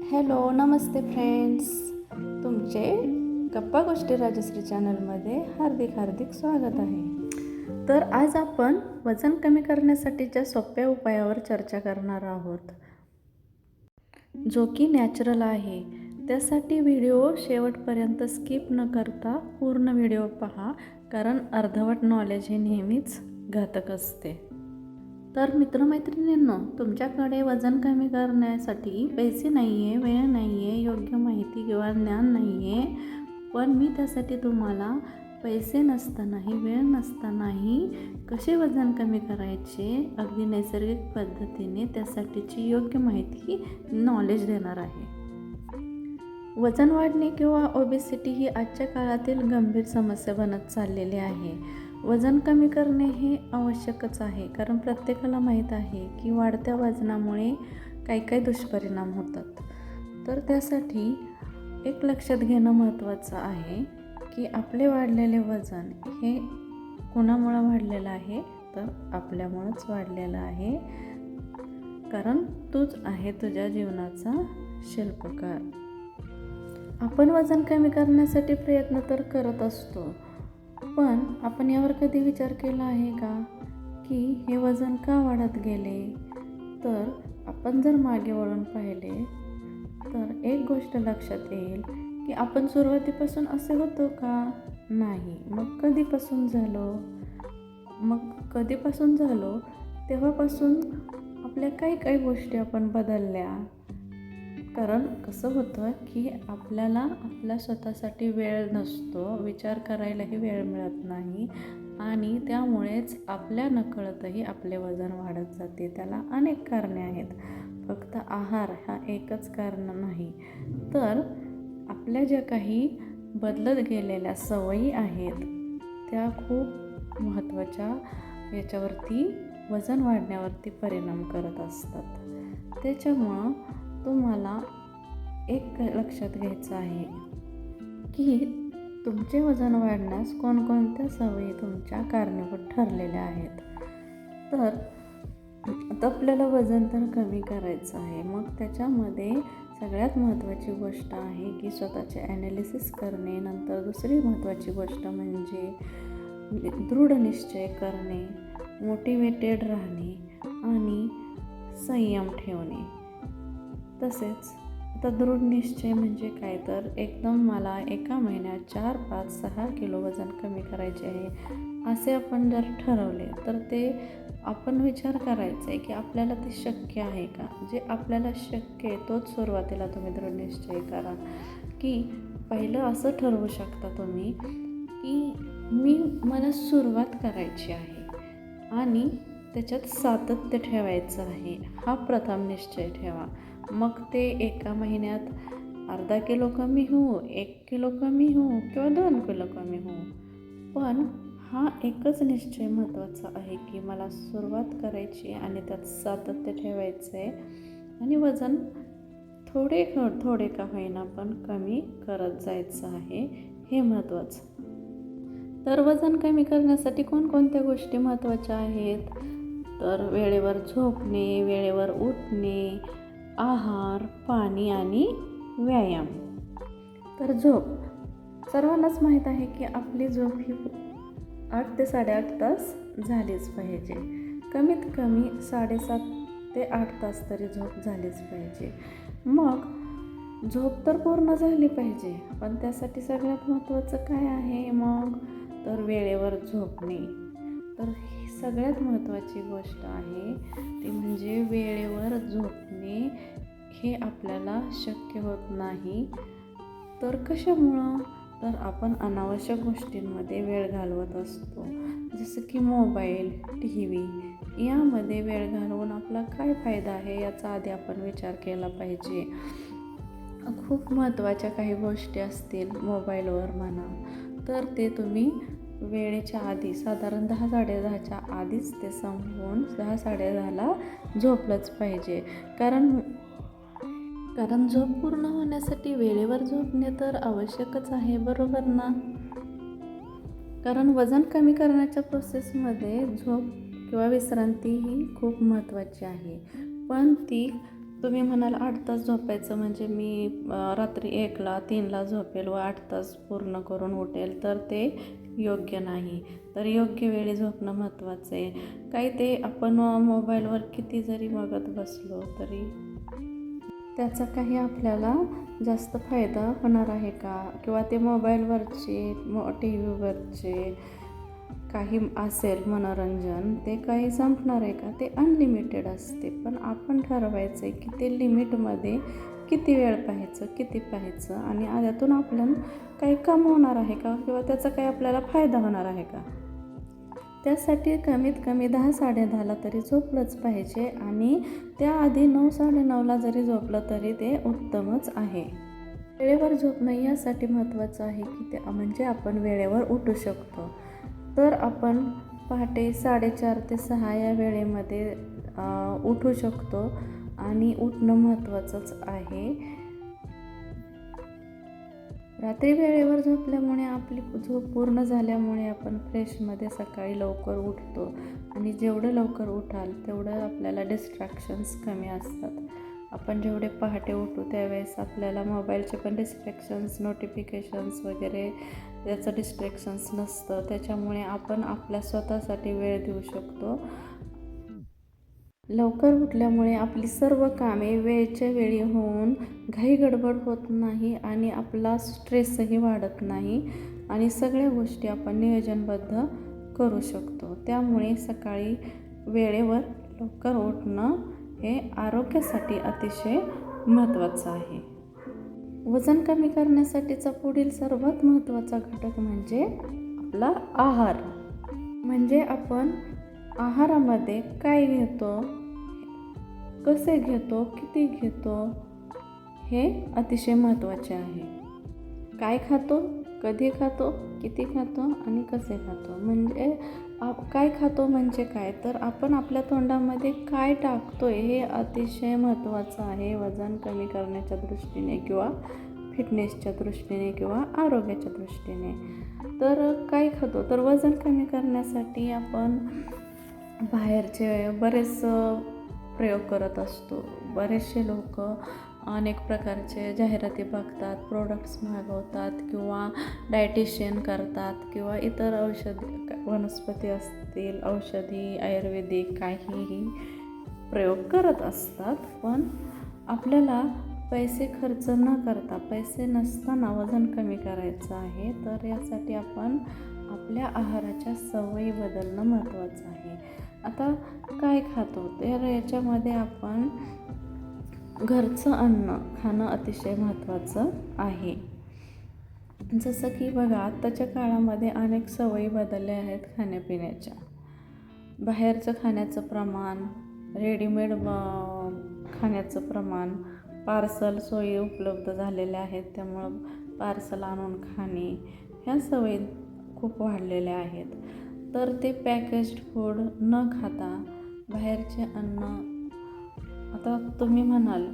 Hello नमस्ते friends, तुमचे गप्पा गोष्टी राजश्री चॅनलमध्ये हार्दिक स्वागत आहे. तर आज आपण वजन कमी करण्यासाठीच्या सोप्या उपायावर चर्चा करणार आहोत, जो की नॅचरल आहे. त्यासाठी व्हिडिओ शेवटपर्यंत स्किप न करता पूर्ण व्हिडिओ पहा, कारण अर्धवट नॉलेज हे नेहमीच घातक असते. तर मित्रमैत्रिणींनो, तुमच्याकडे वजन कमी करण्यासाठी पैसे नाही आहे, वेळ नाही आहे, योग्य माहिती किंवा ज्ञान नाही आहे, पण मी त्यासाठी तुम्हाला पैसे नसतानाही वेळ नसतानाही कसे वजन कमी करायचे अगदी नैसर्गिक पद्धतीने त्यासाठीची योग्य माहिती नॉलेज देणार आहे. वजन वाढणे किंवा ओबेसिटी ही आजच्या काळातील गंभीर समस्या बनत चाललेली आहे. वजन कमी करणे हे आवश्यकच आहे, कारण प्रत्येकाला माहीत आहे की वाढत्या वजनामुळे काही दुष्परिणाम होतात. तर त्यासाठी एक लक्षात घेणं महत्त्वाचं आहे की आपले वाढलेले वजन हे कोणामुळं वाढलेलं आहे, तर आपल्यामुळंच वाढलेलं आहे, कारण तूच आहे तुझ्या जीवनाचा शिल्पकार. आपण वजन कमी करण्यासाठी प्रयत्न तर करत असतो, पण आपण यावर कधी विचार केला आहे का की हे वजन का वाढत गेले? तर आपण जर मागे वळून पाहिले तर एक गोष्ट लक्षात येईल की आपण सुरुवातीपासून असे होतो का? नाही. मग कधीपासून झालो तेव्हापासून आपल्या काही गोष्टी आपण बदलल्या. कारण कसं होतं की आपल्याला आपल्या स्वतःसाठी वेळ नसतो, विचार करायलाही वेळ मिळत नाही, आणि त्यामुळेच आपल्या नकळतही आपले वजन वाढत जाते. त्याला अनेक कारणे आहेत, फक्त आहार हा एकच कारण नाही. तर आपल्या ज्या काही बदलत गेलेल्या सवयी आहेत त्या खूप महत्त्वाच्या याच्यावरती वजन वाढण्यावरती परिणाम करत असतात. त्याच्यामुळं तुम्हाला एक लक्षात घ्यायचं आहे की तुमचे वजन वाढण्यास कोणकोणत्या सवयी तुमच्या कारणीभूत ठरलेल्या आहेत. तर आता आपल्याला वजन तर कमी करायचं आहे, मग त्याच्यामध्ये सगळ्यात महत्त्वाची गोष्ट आहे की स्वतःचे ॲनालिसिस करणे. नंतर दुसरी महत्त्वाची गोष्ट म्हणजे दृढ निश्चय करणे, मोटिवेटेड राहणे आणि संयम ठेवणे. तसेच आता दृढ निश्चय म्हणजे काय, तर एकदम मला एका महिन्यात 4, 5, 6 किलो वजन कमी करायचे आहे असे आपण जर ठरवले, तर ते आपण विचार करायचा आहे की आपल्याला ते शक्य आहे का? जे आपल्याला शक्य आहे तोच सुरुवातीला तुम्ही दृढ निश्चय करा. की पहिलं असं ठरवू शकता तुम्ही की मला सुरुवात करायची आहे आणि त्याच्यात सातत्य ठेवायचं आहे, हा प्रथम निश्चय ठेवा. मग ते एका महिन्यात अर्धा किलो कमी होऊ, 1 किलो कमी होऊ किंवा 2 किलो कमी होऊ, पण हा एकच निश्चय महत्त्वाचा आहे की मला सुरुवात करायची आणि त्यात सातत्य ठेवायचं आहे आणि वजन थोडे का होईना पण कमी करत जायचं आहे, हे महत्त्वाचं. तर वजन कमी करण्यासाठी कोणकोणत्या गोष्टी महत्त्वाच्या आहेत? तर वेळेवर झोपणे, वेळेवर उठणे, आहार, पाणी आणि व्यायाम. तर झोप सर्वांनाच माहीत आहे की आपली झोप ही 8 ते 8.5 तास झालीच पाहिजे. कमीत कमी 7.5 ते 8 तास तरी झोप झालीच पाहिजे. मग झोप तर पूर्ण झाली पाहिजे, पण त्यासाठी सगळ्यात महत्त्वाचं काय आहे मग, तर वेळेवर झोपणे. तर ही सगळ्यात महत्त्वाची गोष्ट आहे, ती म्हणजे वेळेवर झोपणे. हे आपल्याला शक्य होत नाही. तर कशामुळं? तर आपण अनावश्यक गोष्टींमध्ये वेळ घालवत असतो, जसं की मोबाईल, TV यामध्ये वेळ घालवून आपला काय फायदा आहे याचा आधी आपण विचार केला पाहिजे. खूप महत्त्वाच्या काही गोष्टी असतील मोबाईलवर म्हणा, तर ते तुम्ही वेळेच्या आधी साधारण 10-10:30च्या आधीच ते संपवून 10-10:30ला झोपलंच पाहिजे. कारण झोप पूर्ण होण्यासाठी वेळेवर झोपणे तर आवश्यकच आहे, बरोबर ना? कारण वजन कमी करण्याच्या प्रोसेसमध्ये झोप किंवा विश्रांती ही खूप महत्त्वाची आहे, पण ती तुम्ही म्हणाल 8 तास झोपायचं म्हणजे मी रात्री 1ला 3ला झोपेल व 8 तास पूर्ण करून उठेल, तर ते योग्य नाही. तर योग्य वेळी झोपणं महत्त्वाचं आहे. काही ते आपण मोबाईलवर किती जरी बघत बसलो तरी त्याचा काही आपल्याला जास्त फायदा होणार आहे का? किंवा ते मोबाईलवरचे टी व्हीवरचे काही असेल मनोरंजन, ते काही संपणार आहे का? ते अनलिमिटेड असते. पण आपण ठरवायचं आहे की ते लिमिटमध्ये किती वेळ पाहायचं, किती पाहायचं आणि त्यातून आपल्याला काही कमवणार आहे का? किंवा त्याचा काही आपल्याला फायदा होणार आहे का? त्यासाठी कमीत कमी 10-10:30ला तरी झोपलंच पाहिजे आणि त्याआधी 9-9:30ला जरी झोपलं तरी ते उत्तमच आहे. वेळेवर झोपणं यासाठी महत्त्वाचं आहे की ते म्हणजे आपण वेळेवर उठू शकतो. तर आपण पहाटे 4:30 ते 6 या वेळेमध्ये उठू शकतो आणि उठणं महत्त्वाचंच आहे. रात्री वेळेवर झोपल्यामुळे आपली झोप पूर्ण झाल्यामुळे आपण फ्रेशमध्ये सकाळी लवकर उठतो आणि जेवढं लवकर उठाल तेवढं आपल्याला डिस्ट्रॅक्शन्स कमी असतात. आपण जेवढे पहाटे उठू त्यावेळेस आपल्याला मोबाईलचे पण डिस्ट्रॅक्शन्स, नोटिफिकेशन्स वगैरे याचं डिस्ट्रॅक्शन्स नसतं. त्याच्यामुळे आपण आपल्या स्वतःसाठी वेळ देऊ शकतो. लवकर उठल्यामुळे आपली सर्व कामे वेळच्या वेळी होऊन घाई गडबड होत नाही आणि आपला स्ट्रेसही वाढत नाही आणि सगळ्या गोष्टी आपण नियोजनबद्ध करू शकतो. त्यामुळे सकाळी वेळेवर लवकर उठणं हे आरोग्यासाठी अतिशय महत्त्वाचं आहे. वजन कमी करण्यासाठीचा पुढील सर्वात महत्त्वाचा घटक म्हणजे आपला आहार. म्हणजे आपण आहारामध्ये काय घेतो, कसे घेतो, किती घेतो हे अतिशय महत्त्वाचे आहे. काय खातो, कधी खातो, किती खातो आणि कसे खातो. म्हणजे काय खातो म्हणजे काय, तर आपण आपल्या तोंडामध्ये काय टाकतो हे अतिशय महत्त्वाचं आहे वजन कमी करण्याच्या दृष्टीने किंवा फिटनेसच्या दृष्टीने किंवा आरोग्याच्या दृष्टीने. तर काय खातो, तर वजन कमी करण्यासाठी आपण बाहेरचे बरेच प्रयोग करत असतो. बरेचसे लोक अनेक प्रकारचे जाहिराती बघतात, प्रोडक्ट्स मागवतात किंवा डायटिशियन करतात किंवा इतर वनस्पती असतील, औषधी, आयुर्वेदिक काहीही प्रयोग करत असतात. पण आपल्याला पैसे खर्च न करता, पैसे नसताना वजन कमी करायचं आहे. तर यासाठी आपण आपल्या आहाराच्या सवयी बदलणं महत्त्वाचं आहे. आता काय खातो, तर याच्यामध्ये आपण घरचं अन्न खाणं अतिशय महत्त्वाचं आहे. जसं की बघा, आत्ताच्या काळामध्ये अनेक सवयी बदलल्या आहेत खाण्यापिण्याच्या. बाहेरचं खाण्याचं प्रमाण, रेडीमेड खाण्याचं प्रमाण, पार्सल सोयी उपलब्ध झालेल्या आहेत, त्यामुळं पार्सल आणून खाणे ह्या सवयी खूप वाढलेल्या आहेत. तर ते पॅकेज्ड फूड न खाता बाहेरचे अन्न, आता तुम्ही म्हणाल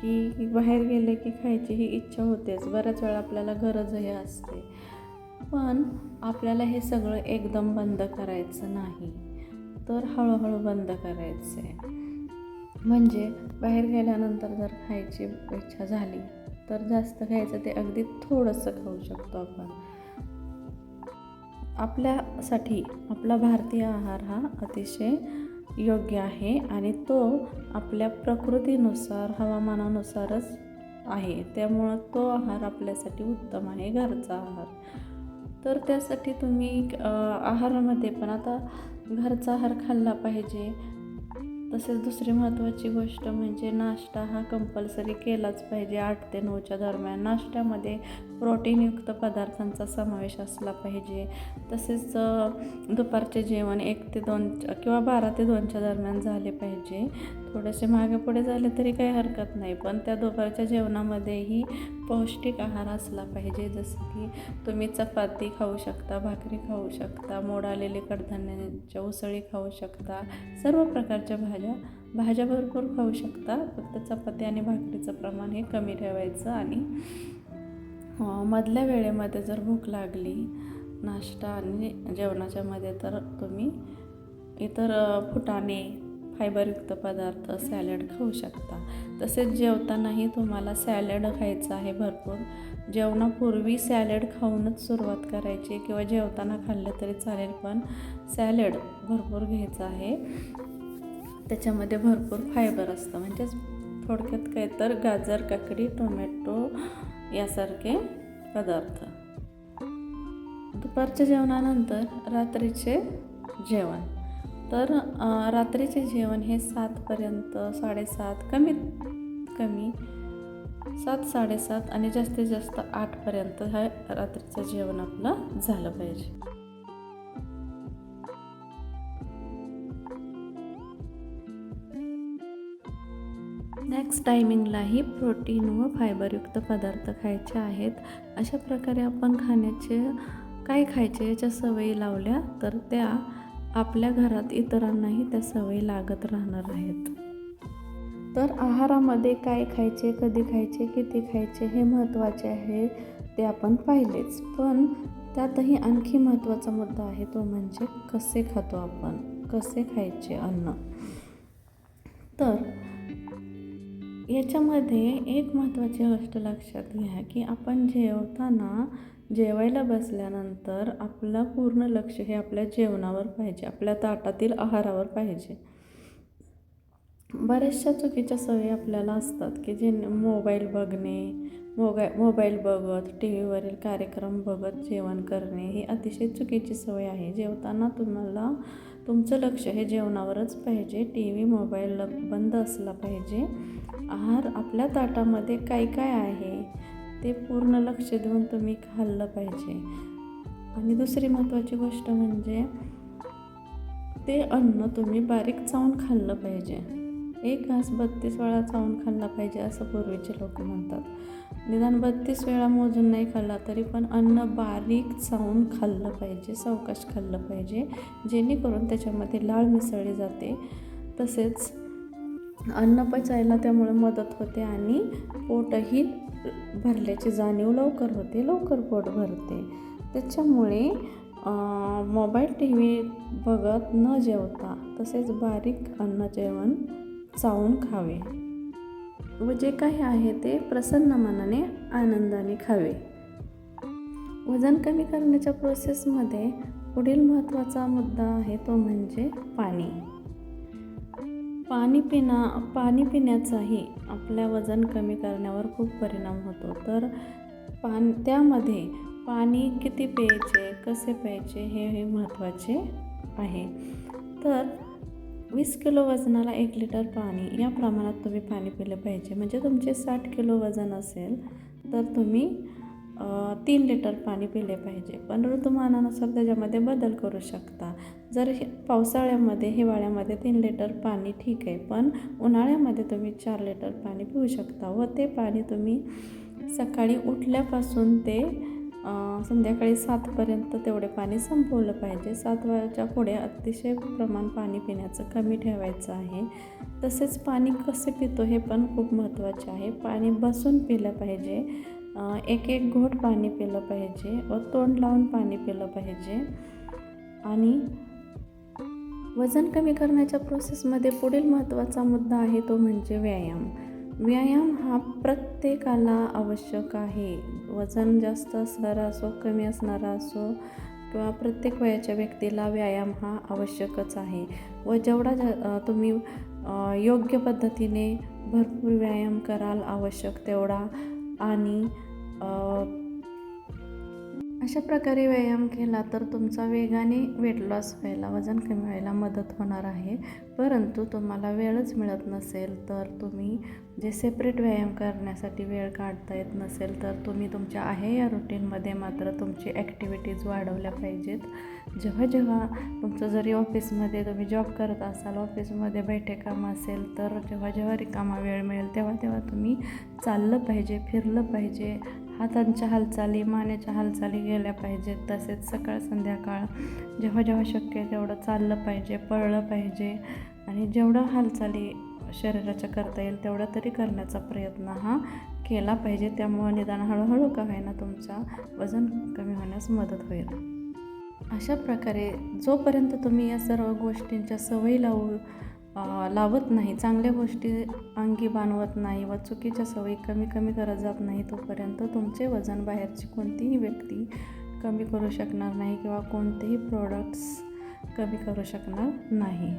की बाहेर गेले की खायची ही इच्छा होतेच, बऱ्याच वेळा आपल्याला गरजही असते. पण आपल्याला हे सगळं एकदम बंद करायचं नाही, तर हळूहळू बंद करायचं आहे. म्हणजे बाहेर गेल्यानंतर जर खायची इच्छा झाली तर जास्त खायचं ते अगदी थोडंसं खाऊ शकतो आपण. आपल्यासाठी आपला भारतीय आहार हा अतिशय योग्य आहे आणि तो आपल्या प्रकृतीनुसार, हवामानानुसारच आहे. त्यामुळं तो आहार आपल्यासाठी उत्तम आहे, घरचा आहार. तर त्यासाठी तुम्ही आहारामध्ये पण आता घरचा आहार खाल्ला पाहिजे. तसेच दुसरी महत्त्वाची गोष्ट म्हणजे नाश्ता हा कंपल्सरी केलाच पाहिजे. 8 ते 9च्या दरम्यान नाश्त्यामध्ये प्रोटीनयुक्त पदार्थांचा समावेश असला पाहिजे. तसेच दुपारचे जेवण 1 ते 2 किंवा 12 ते 2च्या दरम्यान झाले पाहिजे. थोडेसे मागे पुढे झाले तरी काही हरकत नाही, पण त्या दुपारच्या जेवणामध्येही पौष्टिक आहार असला पाहिजे. जसं की तुम्ही चपाती खाऊ शकता, भाकरी खाऊ शकता, मोड आलेले कडधान्याच्या उसळी खाऊ शकता, सर्व प्रकारच्या भाज्या भरपूर खाऊ शकता. फक्त चपाती आणि भाकरीचं प्रमाण हे कमी ठेवायचं आणि मधल्या वेळेमध्ये जर भूक लागली नाश्ता आणि जेवणाच्या मध्ये, तर तुम्ही इतर फुटाणे, फायबरयुक्त पदार्थ सॅलड खाऊ शकता. तसेच जेवतानाही तुम्हाला सॅलड खायचं आहे भरपूर. जेवणापूर्वी सॅलड खाऊनच सुरुवात करायची किंवा जेवताना खाल्लं तरी चालेल, पण सॅलड भरपूर घ्यायचं आहे. त्याच्यामध्ये भरपूर फायबर असतं. म्हणजेच थोडक्यात काय तर गाजर, काकडी, टोमॅटो यासारखे पदार्थ. दुपारच्या जेवणानंतर रात्रीचे जेवण. तर रात्रीचे जेवण हे 7पर्यंत, 7:30, कमीत कमी 7, 7:30 आणि जास्तीत जास्त 8पर्यंत हे रात्रीचं जेवण आपलं झालं पाहिजे. नेक्स्ट टायमिंगलाही प्रोटीन व फायबरयुक्त पदार्थ खायचे आहेत. अशा प्रकारे आपण काय खायचे याच्या सवयी लावल्या तर त्या आपल्या घरात इतरांनाही त्या सवयी लागत राहणार आहेत. तर आहारामध्ये काय खायचे, कधी खायचे, किती खायचे हे महत्त्वाचे आहे, ते आपण पाहिलेच. पण त्यातही आणखी महत्त्वाचा मुद्दा आहे, तो म्हणजे कसे खातो आपण, कसे खायचे अन्न. तर याच्यामध्ये एक महत्त्वाची गोष्ट लक्षात घ्या की आपण जेवायला बसल्यानंतर आपलं पूर्ण लक्ष हे आपल्या जेवणावर पाहिजे, आपल्या ताटातील आहारावर पाहिजे. बऱ्याचशा चुकीच्या सवयी आपल्याला असतात की जे मोबाईल बघत, टी व्हीवरील कार्यक्रम बघत जेवण करणे ही अतिशय चुकीची सवय आहे. जेवताना तुम्हाला तुमचं लक्ष हे जेवणावरच पाहिजे. टी व्ही, मोबाईल बंद असला पाहिजे. आहार आपल्या ताटामध्ये काय काय आहे ते पूर्ण लक्ष देऊन तुम्ही खाल्लं पाहिजे. आणि दुसरी महत्त्वाची गोष्ट म्हणजे ते अन्न तुम्ही बारीक चावून खाल्लं पाहिजे. एक घास 32 वेळा चावून खाल्ला पाहिजे असं पूर्वीचे लोक म्हणतात. निदान 32 वेळा मोजून नाही खाल्ला तरी पण अन्न बारीक चावून खाल्लं पाहिजे, सावकाश खाल्लं पाहिजे, जेणेकरून त्याच्यामध्ये लाळ मिसळली जाते. तसेच अन्न पचायला त्यामुळे मदत होते आणि पोटही भरल्याची जाणीव लवकर होते, लवकर पोट भरते. त्याच्यामुळे मोबाईल, टी व्ही बघत न जेवता तसेच बारीक जेवण चावून खावे व जे काही आहे ते प्रसन्न मनाने, आनंदाने खावे. वजन कमी करण्याच्या प्रोसेसमध्ये पुढील महत्त्वाचा मुद्दा आहे, तो म्हणजे पाणी. पाणी पिण्याचाही आपल्या वजन कमी करण्यावर खूप परिणाम होतो. तर त्यामध्ये पाणी किती प्यायचे, कसे प्यायचे हे महत्त्वाचे आहे. तर 20 किलो वजनाला 1 लिटर पाणी या प्रमाणात तुम्ही पाणी पिलं पाहिजे. म्हणजे तुमचे 60 किलो वजन असेल तर तुम्ही 3 लिटर पाणी पिले पाहिजे. पण ऋतुमानानुसार त्याच्यामध्ये बदल करू शकता. जर पावसाळ्यामध्ये, हिवाळ्यामध्ये 3 लिटर पाणी ठीक आहे, पण उन्हाळ्यामध्ये तुम्ही 4 लिटर पाणी पिऊ शकता व ते पाणी तुम्ही सकाळी उठल्यापासून ते संध्याकाळी 7पर्यंत तेवढे पाणी संपवलं पाहिजे. 7 वाजच्या पुढे अतिशय प्रमाण पाणी पिण्याचं कमी ठेवायचं आहे. तसेच पाणी कसे पितो हे पण खूप महत्त्वाचे आहे. पाणी बसून पिलं पाहिजे, एक घोट पाणी पिलं पाहिजे व तोंड लावून पाणी पिलं पाहिजे. आणि वजन कमी करण्याच्या प्रोसेसमध्ये पुढील महत्त्वाचा मुद्दा आहे, तो म्हणजे व्यायाम. व्यायाम हा प्रत्येकाला आवश्यक आहे. वजन जास्त असणारा असो, कमी असणारा असो किंवा प्रत्येक वयाच्या व्यक्तीला व्यायाम हा आवश्यकच आहे. व जेवढा तुम्ही योग्य पद्धतीने भरपूर व्यायाम कराल आवश्यक तेवढा आणि अशा प्रकारे व्यायाम केला तर तुमचा वेगाने वेट लॉस व्हायला, वजन कमी व्हायला मदत होणार आहे. परंतु तुम्हाला वेळच मिळत नसेल तर तुम्ही जे सेपरेट व्यायाम करण्यासाठी वेळ काढता येत नसेल तर तुम्ही तुमच्या आहे या रुटीनमध्ये मात्र तुमची ॲक्टिव्हिटीज वाढवल्या पाहिजेत. जेव्हा तुमचं जरी ऑफिसमध्ये तुम्ही जॉब करत असाल, ऑफिसमध्ये बैठे काम असेल तर जेव्हा रिकामा वेळ मिळेल तेव्हा तुम्ही चाललं पाहिजे, फिरलं पाहिजे, हातांच्या हालचाली, मानेच्या हालचाली गेल्या पाहिजेत. तसेच सकाळ संध्याकाळ जेव्हा शक्य आहे तेवढं चाललं पाहिजे, पळलं पाहिजे आणि जेवढं हालचाली शरीराच्या करता येईल तेवढं तरी करण्याचा प्रयत्न हा केला पाहिजे. त्यामुळे निदान हळूहळू का होईना तुमचा वजन कमी होण्यास मदत होईल. अशा प्रकारे जोपर्यंत तुम्ही या सर्व गोष्टींच्या सवयी लावत नाही, चांगल्या गोष्टी अंगी बाणवत नाही व चुकीच्या सवयी कमी करत जात नाही, तोपर्यंत तुमचे वजन बाहेरची कोणतीही व्यक्ती कमी करू शकणार नाही किंवा कोणतेही प्रोडक्ट्स कमी करू शकणार नाही.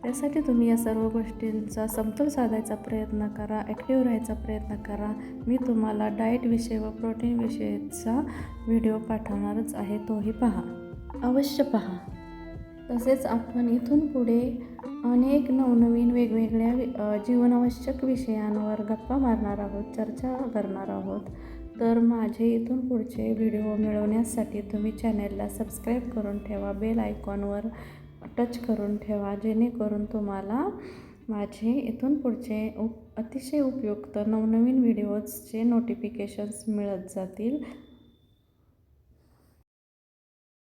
त्यासाठी तुम्ही या सर्व गोष्टींचा समतोल साधायचा प्रयत्न करा, ॲक्टिव्ह राहायचा प्रयत्न करा. मी तुम्हाला डाएटविषयी व प्रोटीनविषयीचा व्हिडिओ पाठवणारच आहे, तोही पहा, अवश्य पहा. तसेच आपण इथून पुढे अनेक नवनवीन वेगवेगळ्या जीवनावश्यक विषयांवर गप्पा मारणार आहोत, चर्चा करणार आहोत. तर माझे इथून पुढचे व्हिडिओ मिळवण्यासाठी तुम्ही चॅनेलला सबस्क्राईब करून ठेवा, बेल आयकॉनवर टच करून ठेवा, जेणेकरून तुम्हाला माझे इथून पुढचे अतिशय उपयुक्त नवनवीन व्हिडिओजचे नोटिफिकेशन्स मिळत जातील.